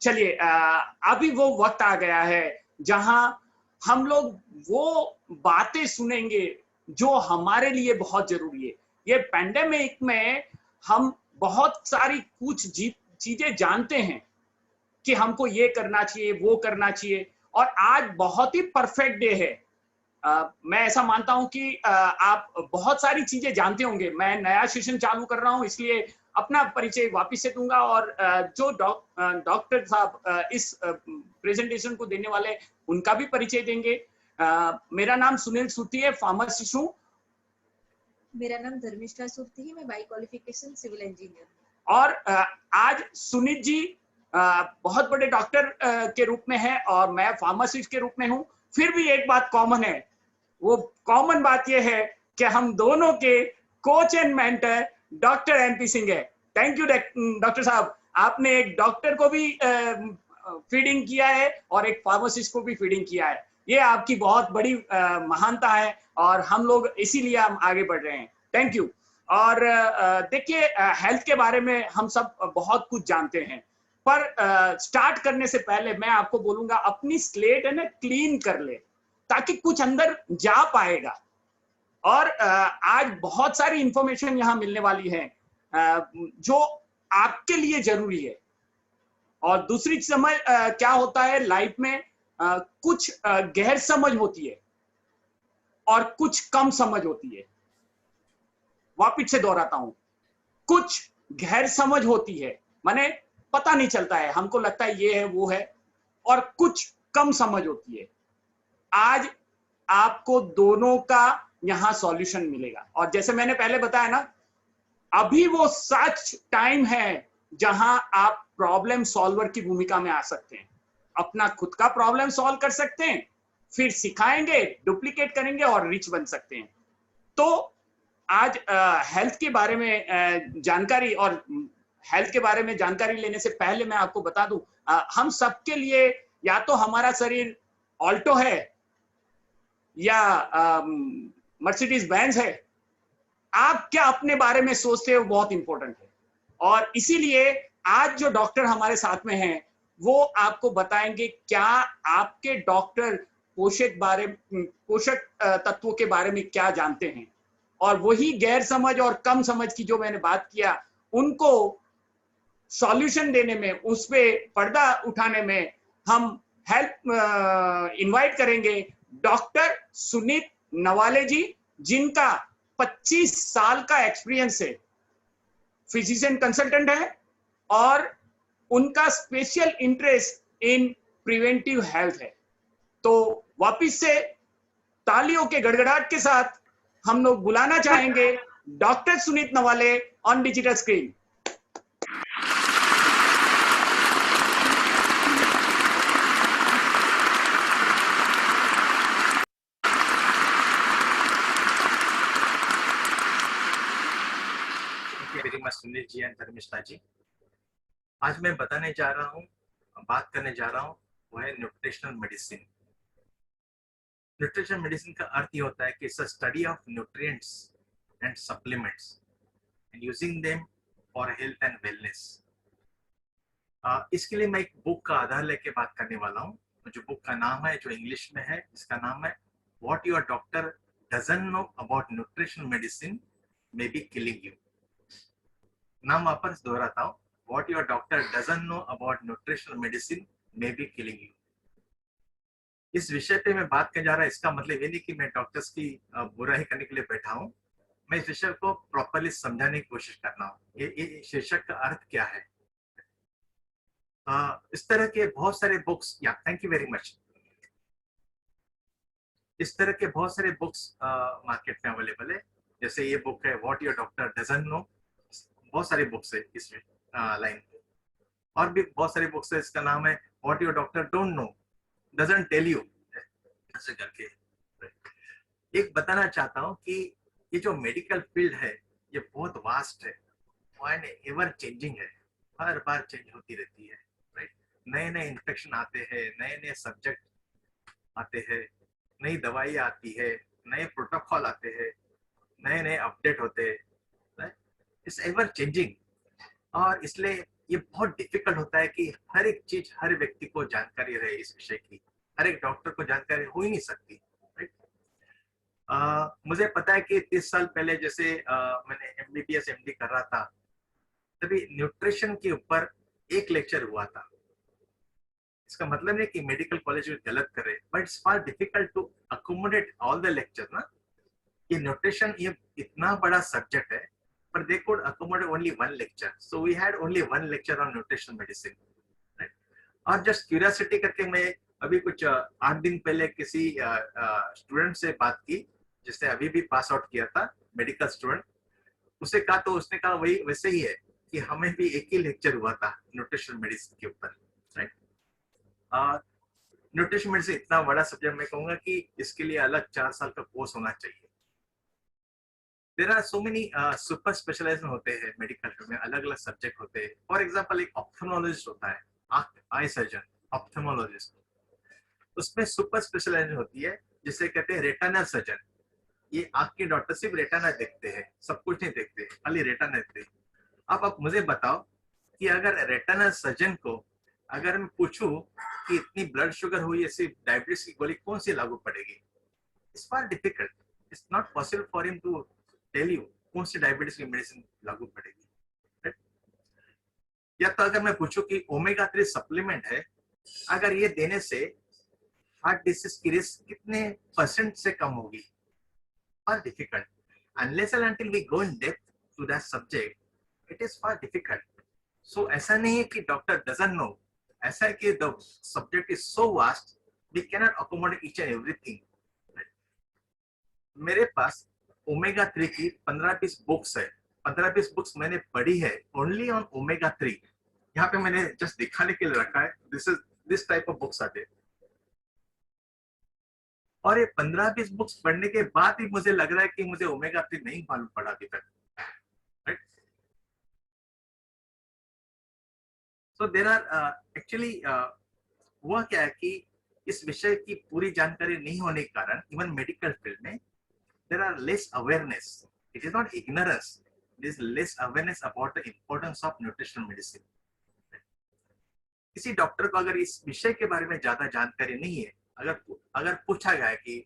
चलिए अभी वो वक्त आ गया है जहां हम लोग वो बातें सुनेंगे जो हमारे लिए बहुत जरूरी है। ये पैंडेमिक में हम बहुत सारी कुछ चीजें जानते हैं कि हमको ये करना चाहिए, वो करना चाहिए, और आज बहुत ही परफेक्ट डे है। मैं ऐसा मानता हूं कि आप बहुत सारी चीजें जानते होंगे। मैं नया सेशन चालू कर रहा हूं, इसलिए अपना परिचय वापिस से दूंगा, और जो डॉक्टर साहब इस प्रेजेंटेशन को देने वाले उनका भी परिचय देंगे। मेरा नाम सुनील सूर्ती है, फार्मासिस्ट हूँ। मेरा नाम धर्मिष्ठा सूर्ती है, मैं बाई क्वालिफिकेशन सिविल इंजीनियर। और आज सुनील जी बहुत बड़े डॉक्टर के रूप में है और मैं फार्मासिस्ट के रूप में हूँ। फिर भी एक बात कॉमन है, वो कॉमन बात ये है कि हम दोनों के coach and mentor doctor MP Singh है। थैंक यू डॉक्टर साहब, आपने एक डॉक्टर को भी फीडिंग किया है और एक फार्मासिस्ट को भी फीडिंग किया है। ये आपकी बहुत बड़ी महानता है और हम लोग इसीलिए हम आगे बढ़ रहे हैं। Thank you. और देखिए, हेल्थ के बारे में हम सब बहुत कुछ जानते हैं, पर स्टार्ट करने से पहले मैं आपको बोलूंगा अपनी स्लेट है ना क्लीन कर ले, ताकि कुछ अंदर जा पाएगा। और आज बहुत सारी इंफॉर्मेशन यहाँ मिलने वाली है जो आपके लिए जरूरी है। और दूसरी समझ क्या होता है लाइफ में, कुछ गहर समझ होती है और कुछ कम समझ होती है। वापिस से दोहराता हूं, कुछ गहर समझ होती है, माने पता नहीं चलता है, हमको लगता है ये है वो है, और कुछ कम समझ होती है। आज आपको दोनों का यहां सॉल्यूशन मिलेगा। और जैसे मैंने पहले बताया ना, अभी वो सच टाइम है जहां आप प्रॉब्लम सॉल्वर की भूमिका में आ सकते हैं, अपना खुद का प्रॉब्लम सॉल्व कर सकते हैं, फिर सिखाएंगे, डुप्लीकेट करेंगे और रिच बन सकते हैं। तो आज हेल्थ के बारे में जानकारी, और हेल्थ के बारे में जानकारी लेने से पहले मैं आपको बता दूं, हम सबके लिए या तो हमारा शरीर ऑल्टो है या मर्सिडीज बेंज है। आप क्या अपने बारे में सोचते हो बहुत इंपॉर्टेंट है। और इसीलिए आज जो डॉक्टर हमारे साथ में हैं वो आपको बताएंगे क्या आपके डॉक्टर पोषक तत्वों के बारे में क्या जानते हैं, और वही गैर समझ और कम समझ की जो मैंने बात किया उनको सॉल्यूशन देने में, उस पे पर्दा उठाने में हम हेल्प इनवाइट करेंगे डॉक्टर सुनीत नवाले जी, जिनका 25 साल का एक्सपीरियंस है, फिजिशियन कंसल्टेंट है, और उनका special interest in preventive health है। तो वापिस से तालियों के गड़गड़ाहट के साथ हम लोग बुलाना चाहेंगे doctor Sunit Navale on digital screen. Sunil ji and Dharmishtha ji, आज मैं बताने जा रहा हूँ, बात करने जा रहा हूँ, वो है न्यूट्रिशनल मेडिसिन। न्यूट्रिशनल मेडिसिन का अर्थ ये होता है कि it's a study of nutrients and supplements and using them for health and wellness. इसके लिए मैं एक बुक का आधार लेके बात करने वाला हूँ, जो बुक का नाम है, जो इंग्लिश में है, इसका नाम है what your doctor doesn't know about nutritional medicine may be killing you. नाम वापस दोहराता हूँ, what your doctor doesn't know about nutritional medicine may be killing you. इस विषय पे मैं बात करने जा रहा है, इसका मतलब ये नहीं कि मैं डॉक्टर्स की बुराई करने के लिए बैठा हूँ। मैं इस विषय को प्रॉपरली समझाने की कोशिश कर रहा हूँ। ये शीर्षक का अर्थ क्या है। इस तरह के बहुत सारे बुक्स, या थैंक यू वेरी मच, इस तरह के बहुत सारे बुक्स मार्केट में अवेलेबल है। जैसे ये बुक है what your doctor doesn't know, बहुत सारी बुक्स है इस लाइन पे, और भी बहुत सारी बुक्स है, इसका नाम है what your doctor don't know doesn't tell you, ऐसे करके। एक बताना चाहता हूँ कि ये जो मेडिकल फील्ड है ये बहुत वास्ट है एंड एवर चेंजिंग है, हर बार चेंज होती रहती है, राइट। नए नए इन्फेक्शन आते हैं, नए नए सब्जेक्ट आते हैं, नई दवाई आती है, नए प्रोटोकॉल आते हैं, नए नए अपडेट होते हैं, इट्स एवर चेंजिंग। और इसलिए ये बहुत डिफिकल्ट होता है कि हर एक चीज हर व्यक्ति को जानकारी रहे इस विषय की, हर एक डॉक्टर को जानकारी हो ही नहीं सकती, राइट। मुझे पता है कि 30 साल पहले जैसे मैंने MBBS MD कर रहा था, तभी न्यूट्रिशन के ऊपर एक लेक्चर हुआ था। इसका मतलब नहीं कि मेडिकल कॉलेज में गलत करे, but it's far difficult to accommodate all the lecture ना। ये न्यूट्रिशन ये इतना बड़ा सब्जेक्ट है, पर they could accommodate only one lecture, so we had only one lecture on nutrition medicine, right. और जस्ट क्यूरियोसिटी करके मैं अभी कुछ 8 दिन पहले किसी स्टूडेंट से बात की जिसने अभी भी पास आउट किया था, मेडिकल स्टूडेंट। उससे कहा तो उसने कहा वही वैसे ही है कि हमें भी एक ही लेक्चर हुआ था न्यूट्रिशन मेडिसिन के ऊपर, राइट। न्यूट्रिशन मेडिसिन इतना बड़ा सब्जेक्ट, मैं कहूंगा कि इसके लिए अलग 4 साल का कोर्स होना चाहिए। There are so many super specialization होते हैं मेडिकल फील्ड में, अलग अलग सब्जेक्ट होते हैं। फॉर एग्जांपल एक ऑप्थेल्मोलॉजिस्ट होता है, आई सर्जन, ऑप्थेल्मोलॉजिस्ट। उसमें सुपर स्पेशलाइजेशन होती है जिसे कहते हैं रेटिना सर्जन। ये आंख के डॉक्टर सिर्फ रेटिना देखते हैं, सब कुछ नहीं देखते, खाली रेटिना देखते हैं। आप मुझे बताओ कि अगर रेटिना सर्जन को अगर मैं पूछूं कि इतनी ब्लड शुगर हुई है, सिर्फ डायबिटीज की गोली कौन सी लागू पड़ेगी, it's far difficult, it's not possible for him to tell you कौन सी डायबिटीज की मेडिसिन लागू पड़ेगी, right? या तो अगर मैं पूछूं कि ओमेगा 3 सप्लीमेंट है, अगर ये देने से हार्ट डिसीज की रिस्क कितने % से कम होगी, far difficult. Unless and until we go in depth to that subject, it is far difficult. So ऐसा नहीं है कि डॉक्टर डजंट नो, ऐसा है कि the subject is so vast, we cannot accommodate each and everything. मेरे पास omega 3 की 15-20 बुक्स है, 15-20 बुक्स मैंने पढ़ी है ओनली ऑन ओमेगा 3। यहाँ पे मैंने जस्ट दिखाने के लिए रखा है, दिस टाइप ऑफ बुक्स आते। और ये 15-20 बुक्स पढ़ने के बाद ही मुझे लग रहा है कि मुझे ओमेगा 3 नहीं मालूम पड़ा अभी तक, right. So there are actually हुआ क्या है कि इस विषय की पूरी जानकारी नहीं होने के कारण इवन मेडिकल फील्ड में there are less awareness. It is not ignorance, it is less awareness about the importance of nutritional medicine. किसी डॉक्टर को अगर इस विषय के बारे में ज्यादा जानकारी नहीं है, अगर पूछा गया कि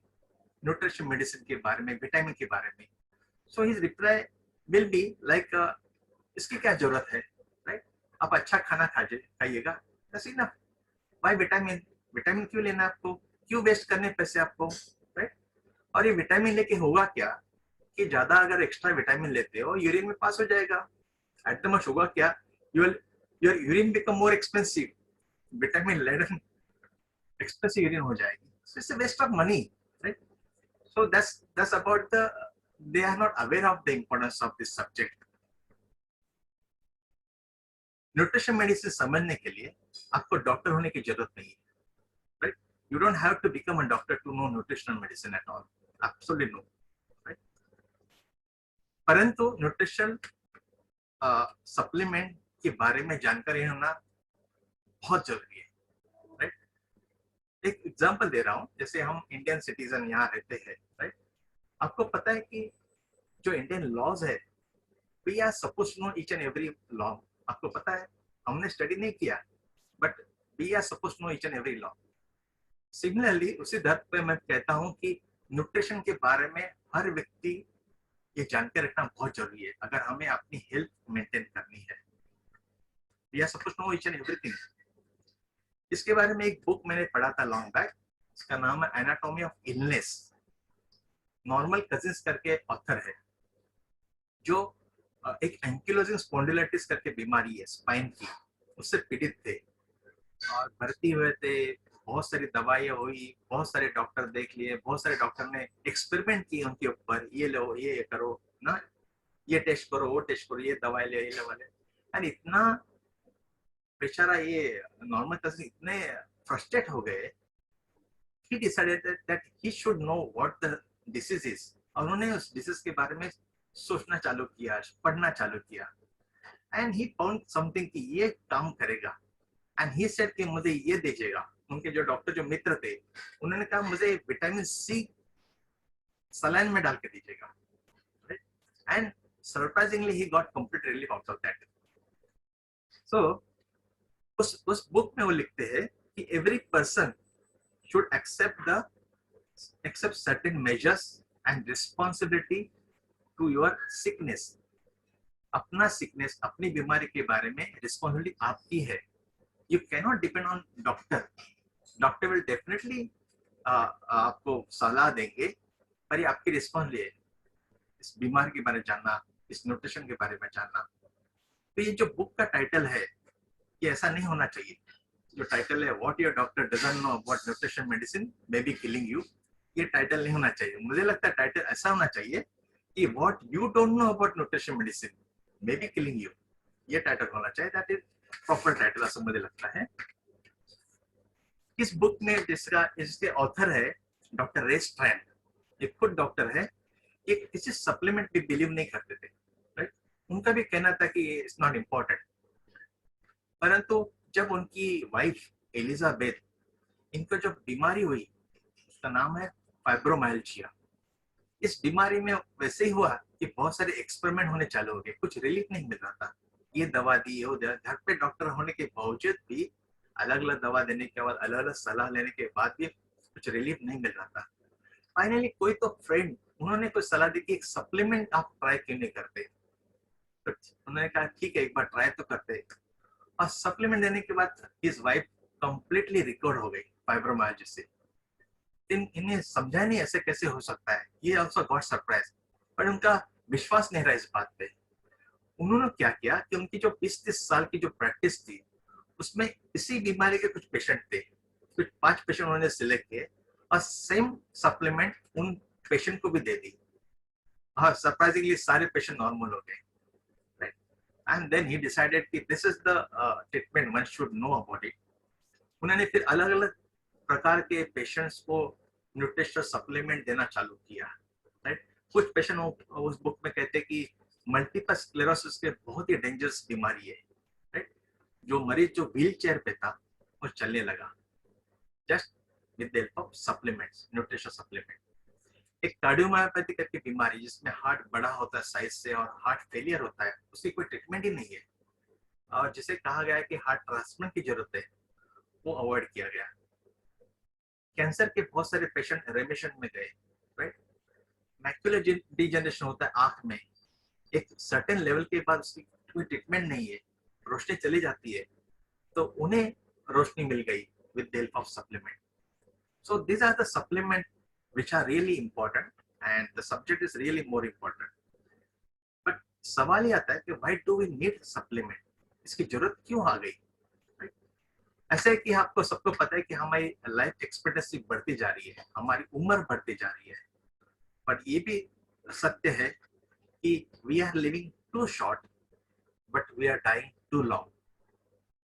न्यूट्रिशन मेडिसिन के बारे में, विटामिन के बारे में, so his reply will be like इसकी क्या जरूरत है, राइट। आप अच्छा खाना खाइएगा, that's enough. Why vitamin, vitamin क्यों लेना आपको, क्यों वेस्ट करने पैसे आपको, राइट। और ये विटामिन लेके होगा क्या कि ज्यादा अगर एक्स्ट्रा विटामिन लेते हो यूरिन में पास हो जाएगा, एट द मोस्ट होगा क्या, your urine become more expensive, vitamin laden expensive urine हो जाएगी, so it's a waste of money, right. So that's about the, they are not aware of the importance of this subject. Nutrition medicine समझने के लिए आपको doctor होने की जरूरत नहीं है, right. You don't have to become a doctor to know nutritional medicine at all, absolutely no, right. परंतु न्यूट्रिशन सप्लीमेंट के बारे में जानकारी होना बहुत जरूरी है, राइट। एक एग्जांपल दे रहा हूं, जैसे हम इंडियन सिटीजन यहाँ रहते हैं, राइट। आपको पता है कि जो इंडियन लॉज है, we are suppose to know each and every law. आपको पता है, हमने स्टडी नहीं किया, but we are suppose to know each and every law. Similarly उसी धर्त पे मैं कहता हूं कि न्यूट्रिशन के बारे में हर व्यक्ति ये जानकर रखना बहुत जरूरी है अगर हमें अपनी हेल्थ मेंटेन करनी है। We are suppose to know each and everything. इसके बारे में एक बुक मैंने पढ़ा था लॉन्ग बैक, इसका नाम है anatomy of illness. Normal cousins करके ऑथर है, जो एक एंकिलोजिंग स्पॉन्डिलाइटिस करके बीमारी है स्पाइन की, उससे पीड़ित थे और भर्ती हुए थे। बहुत सारी दवाइयाँ हुई, बहुत सारे डॉक्टर देख लिए, बहुत सारे डॉक्टर ने एक्सपेरिमेंट किए उनके ऊपर, ये लो, ये करो ना, ये टेस्ट करो, वो टेस्ट करो, ये दवाई ले, ये वाले। एंड इतना बेचारा ये नॉर्मल कजिन इतने फ्रस्ट्रेट हो गए, he decided that he should know what the disease is, और उन्होंने उस डिसीज के बारे में सोचना चालू किया, पढ़ना चालू किया, एंड ही फाउंड समथिंग कि ये काम करेगा, एंड ही सेड कि मुझे ये दीजिएगा। उनके जो डॉक्टर जो मित्र थे उन्होंने कहा मुझे विटामिन सी सलाइन में डाल के दीजिएगा, and surprisingly he got complete relief out of that. So उस बुक में वो लिखते हैं कि every person should accept certain measures and responsibility to your sickness. अपना सिकनेस, अपनी बीमारी के बारे में रिस्पॉन्सिबिलिटी आपकी है. You cannot depend on doctor. Doctor will definitely आपको सलाह देंगे, पर ये आपकी रिस्पॉन्सिबिलिटी है इस बीमारी के बारे में जानना, इस न्यूट्रिशन के बारे में जानना. तो ये जो बुक का टाइटल है, ये ऐसा नहीं होना चाहिए. जो टाइटल है what your doctor doesn't know about nutrition medicine may be killing you, ये टाइटल नहीं होना चाहिए. मुझे लगता है टाइटल ऐसा होना चाहिए कि what you don't know about nutrition medicine may be killing you. ये टाइटल होना चाहिए. दैट इज प्रॉपर टाइटल ऐसा मुझे लगता है. इस बुक में इसके ऑथर है डॉक्टर रे स्ट्रैंड. ये खुद डॉक्टर है. ये किसी सप्लीमेंट भी बिलीव नहीं करते थे, राइट. उनका भी कहना था कि इट्स नॉट इम्पोर्टेंट. परंतु जब उनकी वाइफ एलिजाबेथ, इनको जो बीमारी हुई उसका नाम है फाइब्रोमाइल्जिया. इस बीमारी में वैसे ही हुआ कि बहुत सारे एक्सपेरिमेंट होने चालू हो गए. कुछ रिलीफ नहीं मिल रहा था. ये दवा दी, वो घर पे डॉक्टर होने के बावजूद भी, अलग अलग दवा देने के बाद, अलग अलग सलाह लेने के बाद भी कुछ रिलीफ नहीं मिल रहा था. फाइनली कोई तो फ्रेंड, उन्होंने कोई सलाह दी कि एक सप्लीमेंट आप ट्राई क्यों नहीं करते. तो उन्होंने कहा ठीक है, एक बार ट्राई तो करते. और सप्लीमेंट देने के बाद हिज वाइफ कंप्लीटली रिकवर हो गई फाइब्रोमाइल्जिया से. इन्हें समझा नहीं ऐसे कैसे हो सकता है. ये ऑल्सो गॉट सरप्राइज. पर उनका विश्वास नहीं रहा इस बात पे. उन्होंने क्या किया कि उनकी जो 20-30 साल की जो प्रैक्टिस थी, उसमें इसी बीमारी के कुछ पेशेंट थे. कुछ 5 पेशेंट उन्होंने सिलेक्ट किए और सेम सप्लीमेंट उन पेशेंट को भी दे दी. हाँ, सरप्राइजिंगली सारे पेशेंट नॉर्मल हो गए. And then he decided कि this is the treatment one should know about it. उन्होंने फिर अलग अलग प्रकार के पेशेंट्स को न्यूट्रिशन सप्लीमेंट देना चालू किया, राइट. कुछ पेशेंट उस बुक में कहते हैं कि मल्टीपल स्क्लेरोसिस के बहुत ही डेंजरस बीमारी है, राइट. जो मरीज जो व्हील चेयर पे था वो चलने लगा just with the help of supplements, nutrition supplement. एक कार्डियोमायोपैथी करके बीमारी जिसमें हार्ट बड़ा होता है साइज से और हार्ट फेलियर होता है, उसकी कोई ट्रीटमेंट ही नहीं है. और जिसे कहा गया है कि हार्ट ट्रांसप्लांट की जरूरत है, वो अवॉइड किया गया. कैंसर के बहुत सारे पेशेंट रेमिशन में गए, राइट. मैक्युलर डिजेनरेशन होता है आंख में. एक सर्टेन लेवल के बाद उसकी कोई ट्रीटमेंट नहीं है, रोशनी चली जाती है, तो उन्हें रोशनी मिल गई with the help of supplement. So this are the supplement which are really important and the subject is really more important. But सवाल ये आता है कि why do we need supplement? इसकी जरूरत क्यों आ गई? right? ऐसा है कि आपको सबको पता है कि हमारी लाइफ एक्सपेक्टेंसी बढ़ती जा रही है, हमारी उम्र बढ़ती जा रही है. बट ये भी सत्य है कि we are living too short but we are dying too long.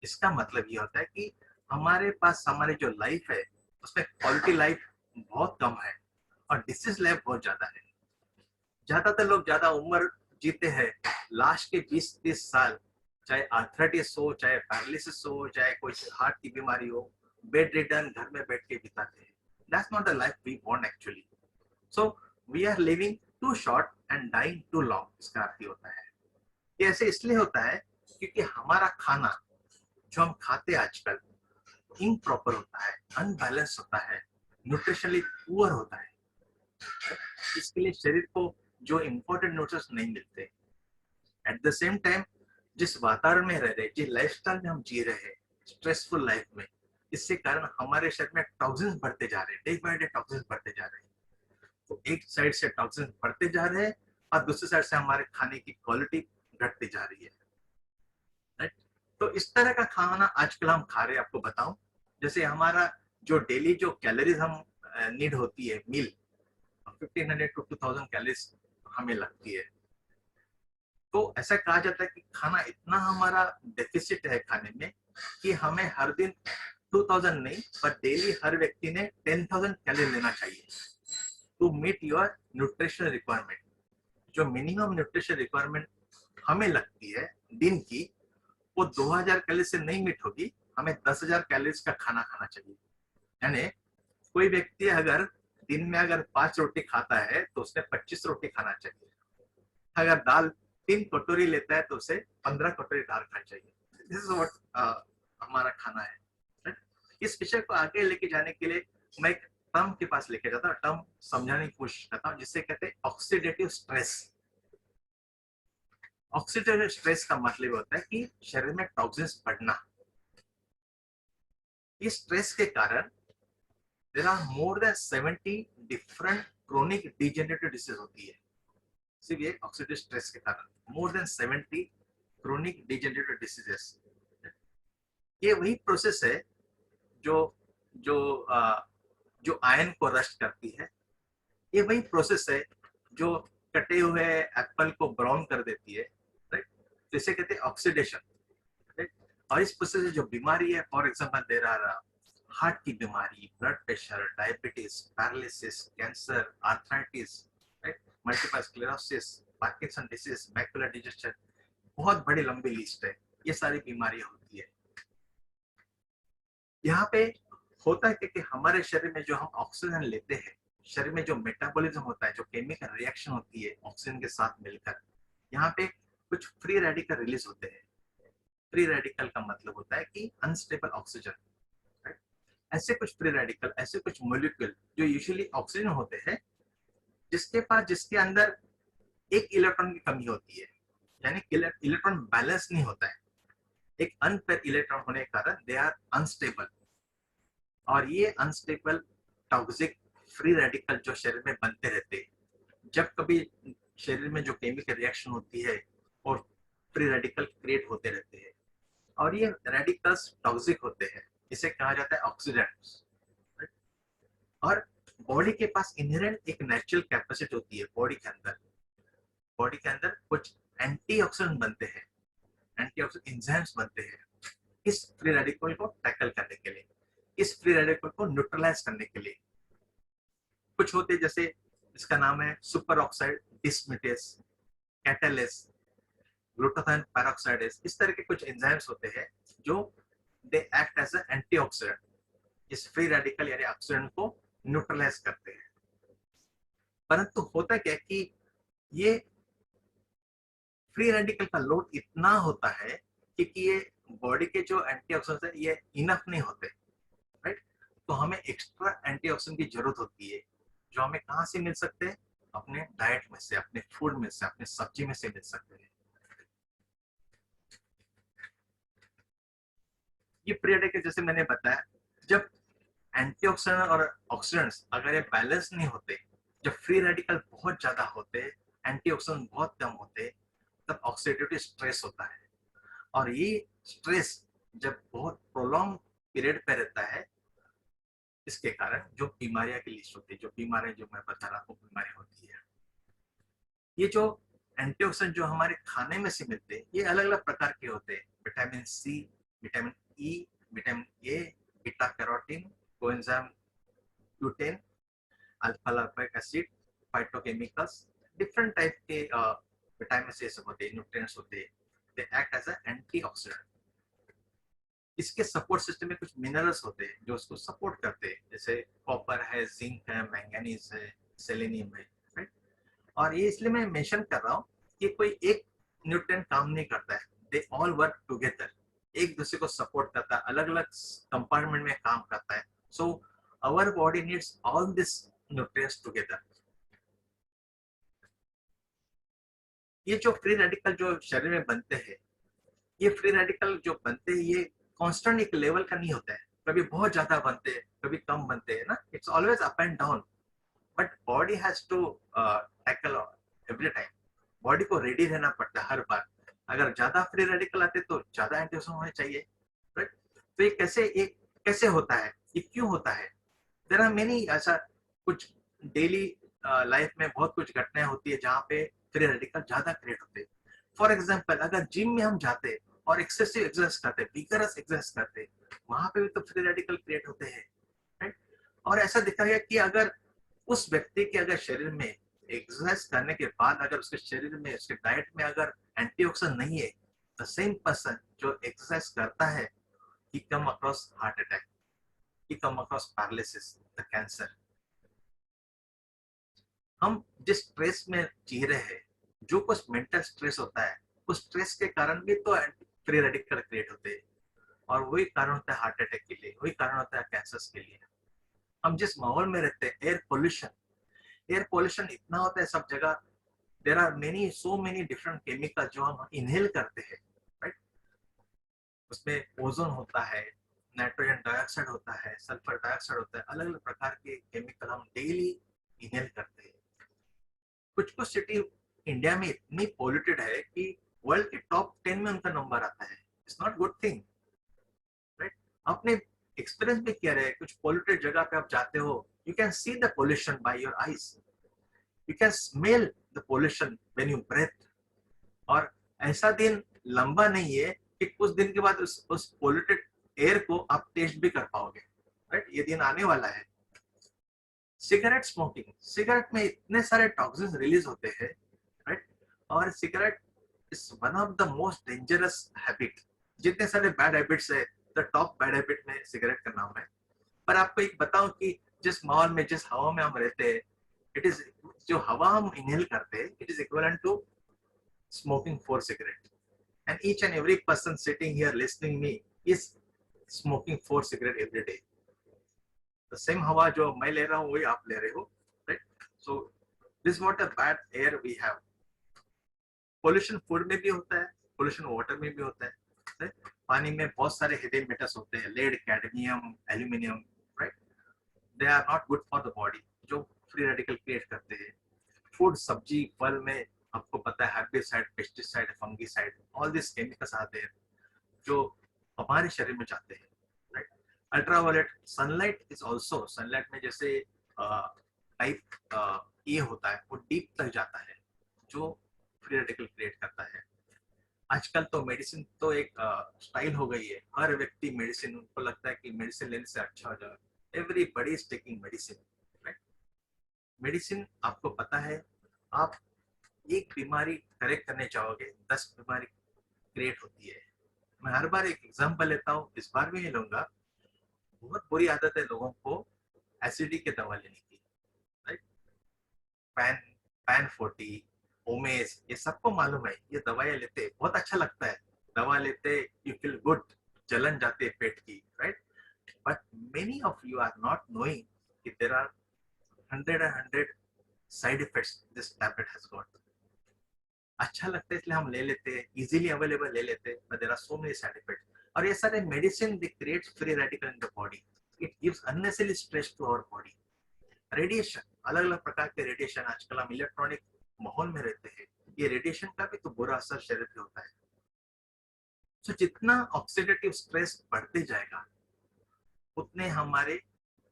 इसका मतलब ये होता है कि हमारे पास हमारी जो लाइफ है उसमें क्वालिटी लाइफ बहुत कम है और डिसीज लाइफ बहुत ज्यादा है. ज्यादातर लोग ज्यादा उम्र जीते हैं. लास्ट के 20-30 साल, चाहे आर्थराइटिस हो, चाहे पैरालिसिस हो, चाहे कोई हार्ट की बीमारी हो, बेड रिटर्न घर में बैठ के बिताते हैं. That's not the life we want actually. So we are living too short and dying too long. इसका अर्थ होता है कि ऐसे इसलिए होता है क्योंकि हमारा खाना जो हम खाते आजकल इम्प्रॉपर होता है, अनबैलेंस होता है, न्यूट्रिशनली पुअर होता है. इसके लिए शरीर को जो इम्पोर्टेंट न्यूट्रिएंट्स नहीं मिलते. एट द सेम टाइम जिस वातावरण में रह रहे, जिस लाइफस्टाइल में हम जी रहे हैं, स्ट्रेसफुल लाइफ में, इससे कारण हमारे शरीर में टॉक्सिन्स बढ़ते जा रहे हैं. डे बाय डे टॉक्सिन्स बढ़ते जा रहे हैं. तो एक साइड से टॉक्सिन्स बढ़ते जा रहे हैं और दूसरी साइड से हमारे खाने की क्वालिटी घटती जा रही है, राइट. तो इस तरह का खाना आजकल हम खा रहे हैं. आपको बताऊं, जैसे हमारा जो डेली जो कैलोरीज हम नीड होती है, मील 1500 to 2000 कैलोरीज हमें लगती है. तो ऐसा कहा जाता है कि खाना इतना हमारा डेफिसिट है खाने में कि हमें हर दिन 2000 नहीं, पर डेली हर व्यक्ति ने 10,000 कैलोरी लेना चाहिए to meet your nutritional requirement. जो मिनिमम न्यूट्रिशन रिक्वायरमेंट हमें लगती है दिन की, वो 2000 कैलोरी से नहीं मीट होगी. हमें 10,000 कैलोरीज का खाना खाना चाहिए. यानी कोई व्यक्ति अगर दिन में अगर 5 रोटी खाता है तो उसने 25 रोटी खाना चाहिए. अगर दाल 3 कटोरी लेता है तो उसे 15 कटोरी दाल खानी चाहिए. दिस इज व्हाट हमारा खाना है, right? इस विषय को आगे लेके जाने के लिए मैं एक टर्म के पास लेके जाता हूँ, टर्म समझाने की कोशिश करता हूँ, जिससे कहते हैं ऑक्सीडेटिव स्ट्रेस। ऑक्सीडेटिव स्ट्रेस का मतलब होता है कि शरीर में टॉक्सिन्स बढ़ना। इस स्ट्रेस के कारण there are more than 70 different chronic degenerative disease होती है। सिर्फ ये ऑक्सीडेटिव स्ट्रेस के कारण more than 70 chronic degenerative diseases. ये वही प्रोसेस है जो जो जो आयन को रस्ट करती है। ये वही प्रोसेस है जो कटे हुए एप्पल को ब्राउन कर देती है, राइट? तो इसे कहते हैं ऑक्सीडेशन, राइट? और इस प्रोसेस से जो बीमारी है, for example there are heart की बीमारी, blood pressure, diabetes, paralysis, cancer, arthritis, right? Multiple sclerosis, Parkinson disease, macular disease, बहुत बड़ी लंबी लिस्ट है। ये सारी बीमारियां होती है। यहाँ पे होता है कि हमारे शरीर में जो हम ऑक्सीजन लेते हैं, शरीर में जो मेटाबॉलिज्म होता है, जो केमिकल रिएक्शन होती है ऑक्सीजन के साथ मिलकर, यहाँ पे कुछ फ्री रेडिकल रिलीज होते हैं। फ्री रेडिकल का मतलब होता है कि अनस्टेबल ऑक्सीजन, राइट? ऐसे कुछ फ्री रेडिकल, ऐसे कुछ मॉलिक्यूल जो यूजुअली ऑक्सीजन होते हैं, जिसके अंदर एक इलेक्ट्रॉन की कमी होती है, यानी इलेक्ट्रॉन बैलेंस नहीं होता है। एक अनपेयर इलेक्ट्रॉन होने के कारण दे आर अनस्टेबल। और ये अनस्टेबल टॉक्सिक फ्री रेडिकल जो शरीर में बनते रहते हैं, जब कभी शरीर में जो केमिकल रिएक्शन होती है और फ्री रेडिकल क्रिएट होते रहते हैं, और ये रेडिकल्स टॉक्सिक होते हैं, इसे कहा जाता है ऑक्सीडेंट्स। और बॉडी के पास इनहेरेंट एक नेचुरल कैपेसिटी होती है। बॉडी के अंदर कुछ एंटीऑक्सीडेंट बनते हैं, एंटीऑक्सीडेंट एंजाइम्स बनते हैं इस फ्री रेडिकल को टैकल करने के लिए, इस फ्री रेडिकल को न्यूट्रलाइज करने के लिए। कुछ होते जैसे इसका नाम है super oxide dismutase, catalase, glutathione peroxidase. इस तरह के कुछ एंजाइम्स होते हैं जो they act as an antioxidant, इस फ्री रेडिकल यानी ऑक्सीडेंट को न्यूट्रलाइज करते हैं। परंतु होता क्या कि ये फ्री रेडिकल का लोड इतना होता है कि ये बॉडी के जो एंटीऑक्सीडेंट्स है ये इनफ नहीं होते, राइट? तो हमें एक्स्ट्रा एंटीऑक्सीडेंट की जरूरत होती है, जो हमें कहाँ से मिल सकते हैं? अपने डाइट में से, अपने फूड में से, अपने सब्जी में से मिल सकते हैं। ये फ्री रेडिकल जैसे मैंने बताया, जब एंटीऑक्सीडेंट और ऑक्सीडेंट्स अगर ये बैलेंस नहीं होते, जब फ्री रेडिकल बहुत ज्यादा होते, एंटीऑक्सीडेंट बहुत कम होते, तब ऑक्सीडेटिव स्ट्रेस होता है। और ये स्ट्रेस जब बहुत प्रोलॉन्ग पीरियड पे रहता है, इसके कारण जो बीमारियां की लिस्ट होती है, जो बीमारियां जो मैं बता रहा हूँ बीमारी होती है। ये जो एंटीऑक्सीडेंट जो हमारे खाने में से मिलते हैं, ये अलग अलग प्रकार के होते हैं। Vitamin C, vitamin E, vitamin A, beta carotene, coenzyme Q10, alpha lipoic acid, phytochemicals, different type के विटामिन से सब होते हैं, न्यूट्रिएंट्स होते हैं। They act as an antioxidant. इसके सपोर्ट सिस्टम में कुछ मिनरल्स होते हैं जो उसको सपोर्ट करते हैं, जैसे कॉपर है, जिंक है, मैंगनीज है, सेलेनियम है, राइट? और ये इसलिए मैं मेंशन कर रहा हूँ कि कोई एक न्यूट्रिएंट काम नहीं करता है, दे ऑल वर्क टुगेदर, एक दूसरे को सपोर्ट करता है, अलग अलग कंपार्टमेंट में काम करता है। सो our body needs all these nutrients together. ये जो फ्री रेडिकल जो शरीर में बनते हैं, ये फ्री रेडिकल जो बनते हैं, ये कांस्टेंट एक लेवल का नहीं होता है। कभी बहुत ज्यादा बनते हैं, कभी कम बनते हैं ना, it's always up and down. But body has to tackle every time. Body को रेडी रहना पड़ता है हर बार। अगर ज्यादा फ्री रेडिकल आते तो ज्यादा एंटीऑक्सीडेंट होने चाहिए, राइट? तो ये कैसे होता है, ये क्यों होता है? देयर आर मेनी, ऐसा कुछ डेली लाइफ में बहुत कुछ घटनाएं होती है जहाँ पे फ्री रेडिकल ज्यादा क्रिएट होते हैं। फॉर एग्जांपल, अगर जिम में हम जाते और एक्सेसिव एक्सरसाइज करते, विगरस एक्सरसाइज करते, वहां पे भी तो फ्री रेडिकल क्रिएट होते हैं, राइट? और ऐसा देखा गया कि अगर उस व्यक्ति के अगर शरीर में एक्सरसाइज करने के बाद अगर उसके शरीर में, उसके डाइट में अगर एंटीऑक्सीडेंट नहीं है, द सेम पर्सन जो एक्सरसाइज करता है, he come across heart attack, he come across paralysis, the cancer. हम जिस स्ट्रेस में जी रहे हैं, जो कुछ मेंटल स्ट्रेस होता है, उस स्ट्रेस के कारण भी तो फ्री रेडिकल क्रिएट होते हैं और वही कारण होता है हार्ट अटैक के लिए, वही कारण होता है कैंसर के लिए। हम जिस माहौल में रहते हैं, एयर पोल्यूशन इतना होता है सब जगह। There are many so many different chemical जो हम इनहेल करते हैं, राइट। उसमें ओजोन होता है, नाइट्रोजन डाइऑक्साइड होता है, सल्फर डाइऑक्साइड होता है, अलग अलग प्रकार के केमिकल हम डेली इनहेल करते हैं। कुछ कुछ सिटी इंडिया में इतनी पॉल्यूटेड है कि वर्ल्ड के टॉप 10 में उनका नंबर आता है। It's not good thing, right. आपने एक्सपीरियंस भी किया है, कुछ पॉल्यूटेड जगह पे आप जाते हो, you can see the pollution by your eyes, you can smell the pollution when you breathe. और ऐसा दिन लंबा नहीं है कि कुछ दिन के बाद उस पोल्यूटेड एयर को आप टेस्ट भी कर पाओगे, राइट। ये दिन आने वाला है। सिगरेट स्मोकिंग, सिगरेट में इतने सारे टॉक्सिन्स रिलीज होते हैं, राइट। और cigarette is one of the most dangerous habit. जितने सारे बैड हैबिट्स है, द टॉप बैड हैबिट में सिगरेट का नाम है। पर आपको एक बताऊं कि जिस माहौल में, जिस हवा में हम रहते हैं, इट इज, जो हवा हम इनहेल करते हैं, it is equivalent to smoking 4 cigarettes, and each and every person sitting here listening me is smoking 4 cigarettes every day. The same हवा जो मैं ले रहा हूँ वही आप ले रहे हो, right? So this is what a bad air we have. Pollution food में भी होता है, pollution water में भी होता है, right? पानी में बहुत सारे heavy metals होते हैं, lead, cadmium, aluminium, right? They are not good for the body, जो free radical create करते हैं। फूड, सब्जी, फल में आपको पता है herbicide, pesticide, fungicide, all this chemicals आते हैं जो हमारे शरीर में जाते हैं, right. Ultraviolet sunlight is also, sunlight में जैसे टाइप ये होता है, वो डीप तक जाता है, जो फ्री रेडिकल क्रिएट करता है। आजकल तो मेडिसिन तो एक स्टाइल हो गई है, हर व्यक्ति मेडिसिन, उनको लगता है कि मेडिसिन लेने से अच्छा हो जाए। Everybody is taking medicine, right. Medicine, आपको पता है, आप एक बीमारी करेक्ट करने चाहोगे, 10 बीमारी क्रिएट होती है। मैं हर बार एक एग्जांपल लेता हूँ, इस बार भी नहीं लूंगा। बहुत बुरी आदत है लोगों को एसिडिटी की दवा लेने की, राइट। पैन 40, ओमेस, ये सबको मालूम है, ये दवाइयाँ लेते बहुत अच्छा लगता है, दवा लेते यू फील गुड, जलन जाते है पेट की, right. But many of you are not knowing कि there are 100 side effects this tablet has got. अच्छा लगता है इसलिए हम ले लेते हैं, इजीली अवेलेबल ले लेते हैं, but there are so many side effects. और ये सारे medicine they create free radical in the body, it gives unnecessary stress to our body. Radiation, अलग अलग प्रकार के रेडिएशन, आजकल हम इलेक्ट्रॉनिक माहौल में रहते हैं, ये रेडिएशन का भी तो बुरा असर शरीर पे होता है। तो जितना ऑक्सीडेटिव स्ट्रेस बढ़ते जाएगा, उतने हमारे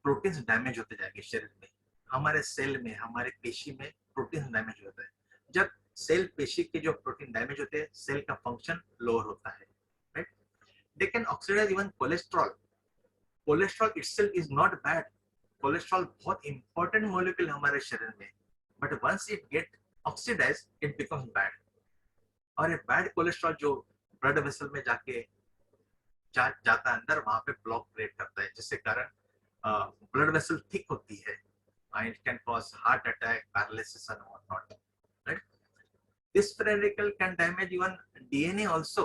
प्रोटीन्स डैमेज होते जाएंगे शरीर में, हमारे सेल में, हमारे पेशी में प्रोटीन डैमेज होता है। जब सेल, पेशी के जो प्रोटीन डैमेज होते हैं, सेल का फंक्शन लोअर होता है, right. They can oxidize even cholesterol. Cholesterol itself is not bad, cholesterol बहुत इंपॉर्टेंट मॉलिक्यूल है हमारे शरीर में, but once it get oxidize it becomes bad. और ये बैड कोलेस्ट्रॉल जो ब्लड वेसल में जाके जाता है अंदर, वहां पे ब्लॉक क्रिएट करता है, जिससे कारण ब्लड वेसल थिक होती है, and it can cause heart attack, paralysis and whatnot, right? This free radical can damage even DNA also,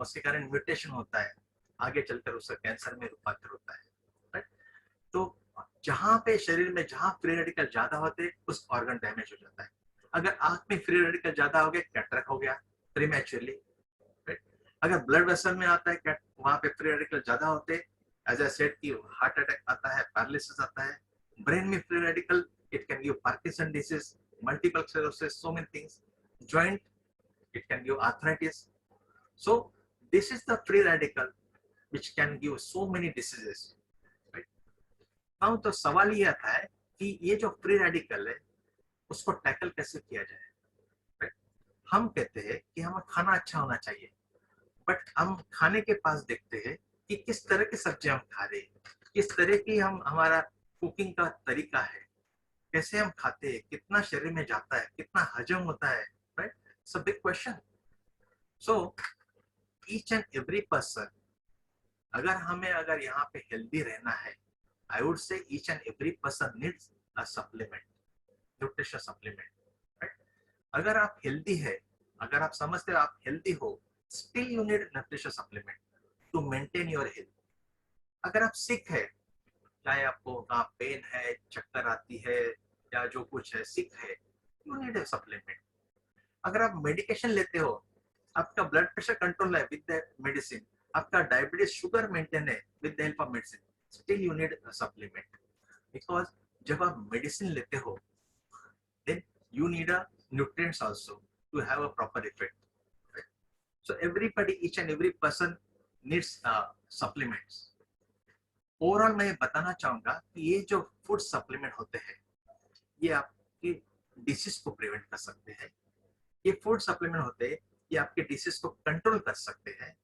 उसके कारण म्यूटेशन होता है, आगे चलकर उसका कैंसर में रूपांतर होता है, राइट। तो जहां पे शरीर में जहां फ्री रेडिकल ज्यादा होते, उस ऑर्गन डैमेज हो जाता है। अगर आंख में फ्री रेडिकल ज्यादा हो गए, कैटरेक्ट हो गया प्रीमैच्योरली, राइट। अगर ब्लड वेसल में आता है, वहां पे फ्री रेडिकल ज्यादा होते, एज आई सेड कि हार्ट अटैक आता है, पैरालिसिस आता है। ब्रेन में free radical, it can give Parkinson disease, multiple sclerosis, so many things. Joint, it can give arthritis. So this is the free radical which can give so many diseases, right? Now तो सवाल ये आता है कि ये जो free radical है, उसको टैकल कैसे किया जाए, right? हम कहते हैं कि हमें खाना अच्छा होना चाहिए, बट हम खाने के पास देखते हैं कि किस तरह की सब्जी हम खा रहे हैं, किस तरह की हमारा कुकिंग का तरीका है, कैसे हम खाते हैं, कितना शरीर में जाता है, कितना हजम होता है, right. It's a big question. So each and every person, अगर यहाँ पे हेल्दी रहना है, आई वुड से each and every person needs a supplement, nutrition supplement, right. अगर आप हेल्दी है, अगर आप समझते हो आप हेल्दी हो, still you need nutrition supplement to maintain your health. अगर आप सिक है, चाहे आपको कहाँ पेन है, चक्कर आती है या जो कुछ है, सिक है, यू नीड अ सप्लीमेंट. अगर आप मेडिकेशन लेते हो, आपका ब्लड प्रेशर कंट्रोल है विद द मेडिसिन, आपका डायबिटीज शुगर मेंटेन है with the help of medicine, still you need a supplement. Because जब आप मेडिसिन लेते हो, then you need a nutrients also to have a proper effect. Right? So everybody, each and every person needs supplements. Overall मैं बताना चाहूंगा कि ये जो फूड सप्लीमेंट होते हैं, ये आपकी डिसीज को प्रिवेंट कर सकते हैं. ये फूड सप्लीमेंट होते हैं, ये आपके डिसीज को कंट्रोल कर सकते हैं.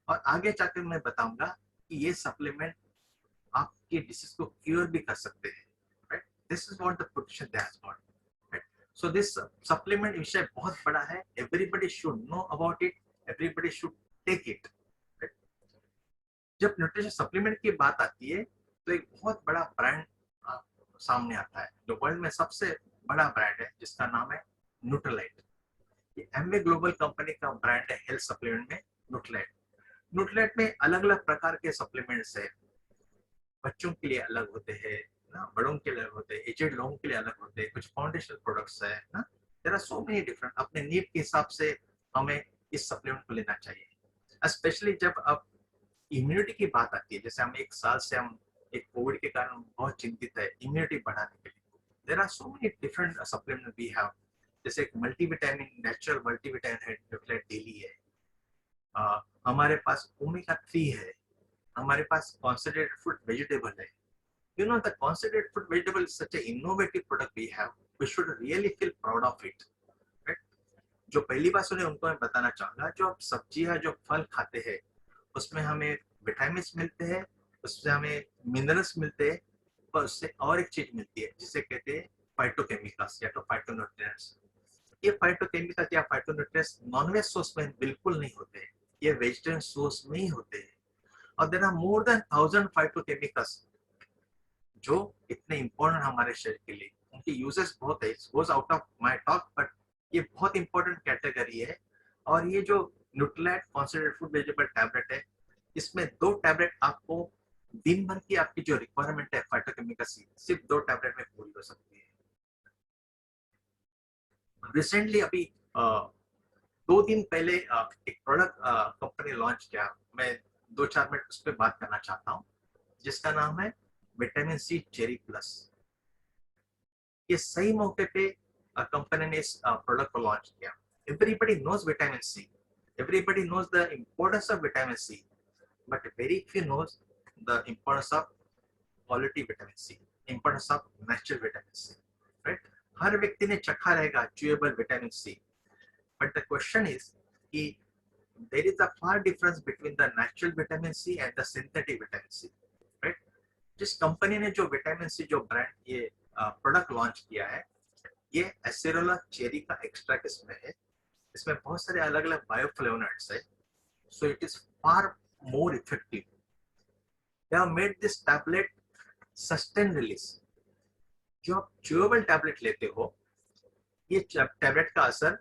और आगे जाकर मैं बताऊंगा कि ये सप्लीमेंट आपके डिसीज को क्योर भी कर सकते हैं. Right, this is what the protection they has got. So this supplement विषय बहुत बड़ा है. Everybody should know about it. Everybody should take it. Right? जब न्यूट्रिशन सप्लीमेंट की बात आती है तो एक बहुत बड़ा ब्रांड सामने आता है, जो वर्ल्ड में सबसे बड़ा ब्रांड है, जिसका नाम है न्यूट्रीलाइट. ये एमवे ग्लोबल कंपनी का ब्रांड है हेल्थ सप्लीमेंट में, न्यूट्रीलाइट. न्यूट्रीलाइट में अलग अलग प्रकार के सप्लीमेंट्स है. बच्चों के लिए अलग होते हैं ना, बड़ों के लिए होते हैं, एजेड लोगों के लिए अलग होते हैं, कुछ फाउंडेशनल प्रोडक्ट्स है ना. There are so many different. अपने नीड के हिसाब से हमें इस सप्लीमेंट को लेना चाहिए. स्पेशली जब अब इम्यूनिटी की बात आती है, जैसे हम एक साल से हम एक कोविड के कारण बहुत चिंतित है इम्यूनिटी बढ़ाने के लिए. There are so many different supplement we have. जैसे एक मल्टीविटामिन, नेचुरल मल्टीविटामिन है, न्यूट्रीलाइट डेली है. हमारे पास ओमेगा 3 है. हमारे पास कॉन्सेंट्रेटेड फूड वेजिटेबल है. You know, the concentrated fruit vegetable is such an innovative product we have. We should really feel proud of it. Right? जो पहली बार सुने उनको मैं बताना चाहूंगा, जो आप सब्जियां, जो फल खाते हैं, उसमें हमें विटामिन मिलते हैं, उससे हमें मिनरल्स मिलते हैं, और उससे और एक चीज मिलती है जिसे कहते हैं फाइटोकेमिकल्स या तो फाइटोन्यूट्रिएंट्स. ये फाइटोकेमिकल्स या फाइटोन्यूट्रिएंट्स नॉनवेज सोर्स में बिल्कुल नहीं होते हैं, ये वेजिटेरियन सोर्स में ही होते हैं. और there are more than 1000 phytochemicals जो इतने इम्पोर्टेंट हमारे शरीर के लिए. उनके यूजेस बहुत है, goes out of my talk, but ये बहुत इंपॉर्टेंट कैटेगरी है. और ये जो Nutrilite concentrated food vegetable tablet है, इसमें 2 टैबलेट आपको दिन भर की आपकी जो रिक्वायरमेंट है फाइटोकेमिकल की, सिर्फ 2 टैबलेट में पूरी हो सकती है. रिसेंटली अभी 2 दिन पहले एक प्रोडक्ट कंपनी लॉन्च किया. मैं 2-4 मिनट उस पर बात करना चाहता हूँ, जिसका नाम है विटामिन सी चेरी प्लस. ये सही मौके पे कंपनी ने इस प्रोडक्ट को लॉन्च किया. Everybody knows vitamin C, everybody knows the importance of vitamin C, but very few knows the importance of quality vitamin C, importance of natural vitamin C. Right, हर व्यक्ति ने चखा रहेगा chewable vitamin C, but the question is कि there is a far difference between the natural vitamin C and the synthetic vitamin C. Right? जिस company ने जो vitamin C जो ब्रांड ये प्रोडक्ट लॉन्च किया है, ये एसेरोला चेरी का एक्सट्रैक्ट इसमें है. इसमें बहुत सारे अलग अलग बायोफ्लेवोनॉइड्स है, सो it is far more effective. They have made this tablet sustain release. जो आप च्यूएबल टैबलेट लेते हो, ये टैबलेट का असर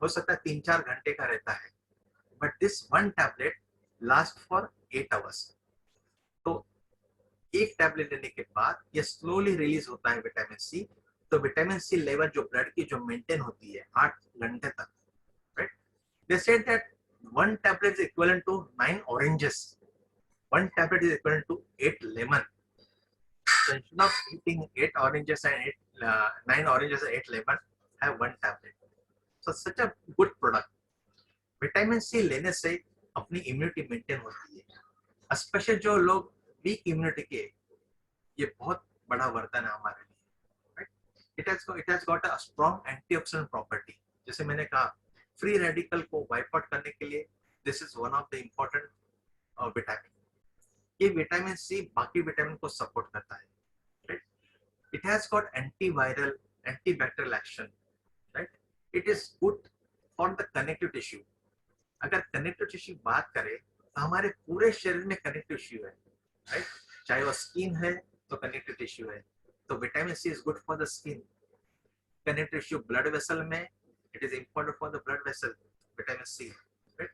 हो सकता है 3-4 घंटे का रहता है, but this one tablet last for 8 hours. तो एक टैबलेट लेने के बाद ये स्लोली रिलीज होता है विटामिन सी. तो विटामिन सी लेवल जो ब्लड की जो मेंटेन होती है 8 घंटे तक. Right, they said that 1 tablet is equivalent to 9 oranges. 1 tablet is equivalent to 8 lemon. So instead of eating 8 oranges and 9 oranges and 8 lemon, have 1 tablet. So such a good product. Vitamin C लेने से अपनी immunity maintain होती है, specially जो लोग week immunity के, ये बहुत बड़ा वरदान है हमारे लिए. Right, it has got a strong antioxidant property. जैसे मैंने कहा, फ्री रेडिकल को वाइप आउट करने के लिए this is one of the important vitamin. ये विटामिन सी बाकी विटामिन को सपोर्ट करता है. Right, it has got antiviral, antibacterial action. Right, it is good for the connective tissue. अगर कनेक्टिव टिश्यू बात करें तो हमारे पूरे शरीर में कनेक्टिव टिश्यू है. राइट, चाहे वो स्किन है तो कनेक्टिव टिश्यू है. तो vitamin C is good for the skin. Connective tissue blood vessel में, it is important for the blood vessel, vitamin C. Right,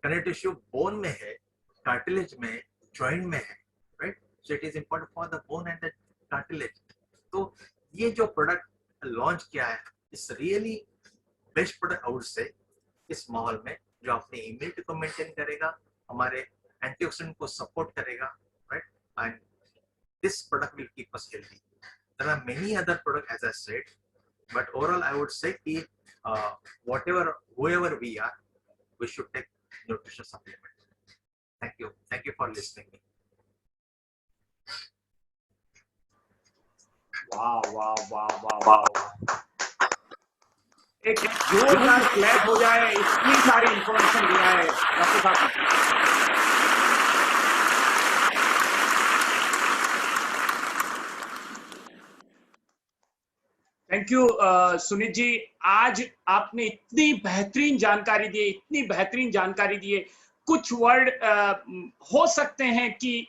connective tissue bone में है, कार्टिलेज में, जॉइंट में है, right? So it is important for the bone and the cartilage. तो ये जो product launch किया है, it's really best product out से इस माहौल में, जो अपनी इम्यूनिटी को मेंटेन करेगा, हमारे एंटीऑक्सीडेंट को सपोर्ट करेगा, right? And this product will keep us healthy. There are many other product as I said, but overall I would say कि whatever whoever we are, we should take nutrition supplement. Thank you for listening me. वाह वाह वाह वाह वाह, एक जोरदार clap हो जाए, इतनी सारी इंफॉर्मेशन दिया है डॉक्टर साहब। थैंक यू सुनीत जी, आज आपने इतनी बेहतरीन जानकारी दी, इतनी बेहतरीन जानकारी दी है। कुछ वर्ड हो सकते हैं कि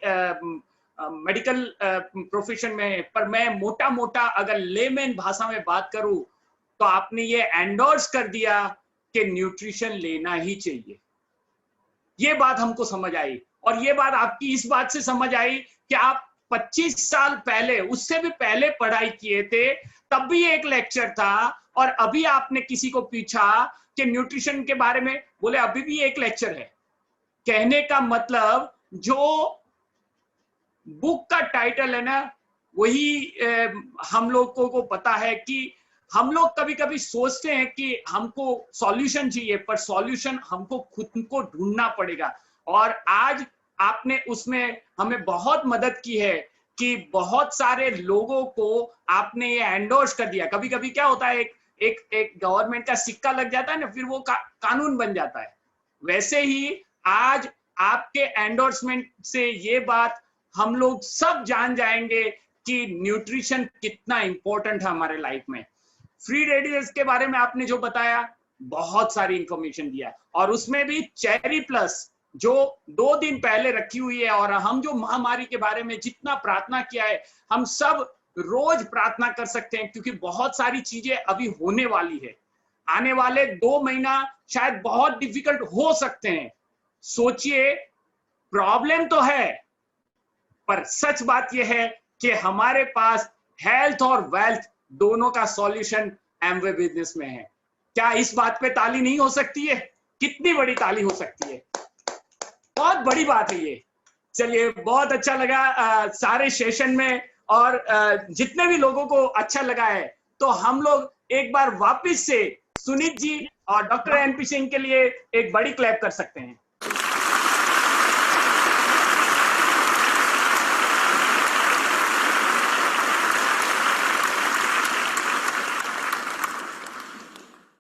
मेडिकल प्रोफेशन में, पर मैं मोटा मोटा अगर लेमैन भाषा में बात करूं तो आपने ये एंडोर्स कर दिया कि न्यूट्रिशन लेना ही चाहिए। ये बात हमको समझ आई, और ये बात आपकी इस बात से समझ आई कि आप 25 साल पहले, उससे भी पहले पढ़ाई किए थे, तब भी एक लेक्चर था, और अभी आपने किसी को पूछा कि न्यूट्रिशन के बारे में, बोले अभी भी एक लेक्चर है। कहने का मतलब जो बुक का टाइटल है ना, वही हम लोगों को पता है कि हम लोग कभी कभी सोचते हैं कि हमको सॉल्यूशन चाहिए, पर सॉल्यूशन हमको खुद को ढूंढना पड़ेगा। और आज आपने उसमें हमें बहुत मदद की है कि बहुत सारे लोगों को आपने ये एंडोर्स कर दिया। कभी कभी क्या होता है, एक गवर्नमेंट का सिक्का लग जाता है ना, फिर वो कानून बन जाता है। वैसे ही आज आपके एंडोर्समेंट से ये बात हम लोग सब जान जाएंगे कि न्यूट्रिशन कितना इंपॉर्टेंट है हमारे लाइफ में। फ्री रेडिकल्स के बारे में आपने जो बताया, बहुत सारी इंफॉर्मेशन दिया, और उसमें भी चेरी प्लस जो 2 दिन पहले रखी हुई है, और हम जो महामारी के बारे में जितना प्रार्थना किया है, हम सब रोज प्रार्थना कर सकते हैं, क्योंकि बहुत सारी चीजें अभी होने वाली है। आने वाले 2 महीना शायद बहुत डिफिकल्ट हो सकते हैं। सोचिए, प्रॉब्लम तो है, पर सच बात यह है कि हमारे पास हेल्थ और वेल्थ दोनों का सॉल्यूशन एमवे बिजनेस में है। क्या इस बात पे ताली नहीं हो सकती है? कितनी बड़ी ताली हो सकती है, बहुत बड़ी बात है ये। चलिए, बहुत अच्छा लगा सारे सेशन में, और जितने भी लोगों को अच्छा लगा है, तो हम लोग एक बार वापस से सुनीत जी और डॉक्टर एनपी सिंह के लिए एक बड़ी क्लैप कर सकते हैं।